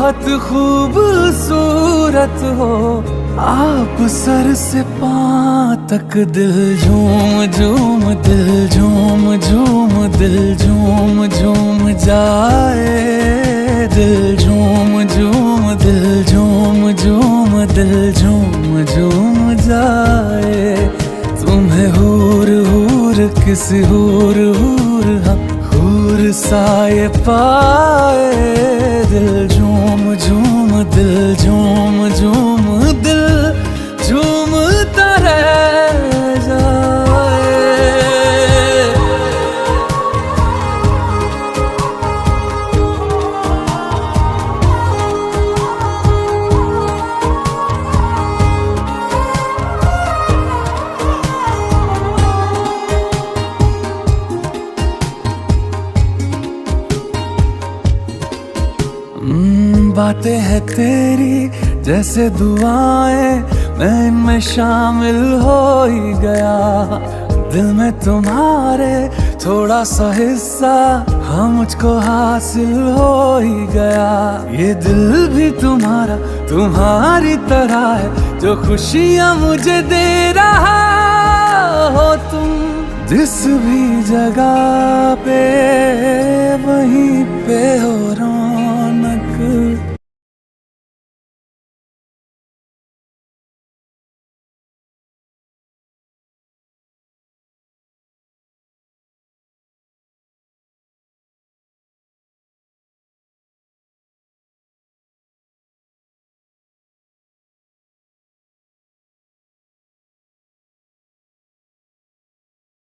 बहुत खूबसूरत हो आप, सर से पाँव तक दिल झूम झूम, दिल झूम झूम, दिल झूम झूम जाए, दिल झूम झूम, दिल झूम झूम, दिल झूम झूम जाए। तुम्हें हूर हूर किसी हूर हूर, हाँ हूर साए पाए, दिल झूम झूम, दिल झूम झूम, दिल झूमता रह जाए। बातें हैं तेरी जैसे दुआएं, मैं इनमें शामिल हो ही गया। दिल में तुम्हारे थोड़ा सा हिस्सा, हाँ मुझको हासिल हो ही गया। ये दिल भी तुम्हारा तुम्हारी तरह है, जो खुशियाँ मुझे दे रहा हो तुम। जिस भी जगह पे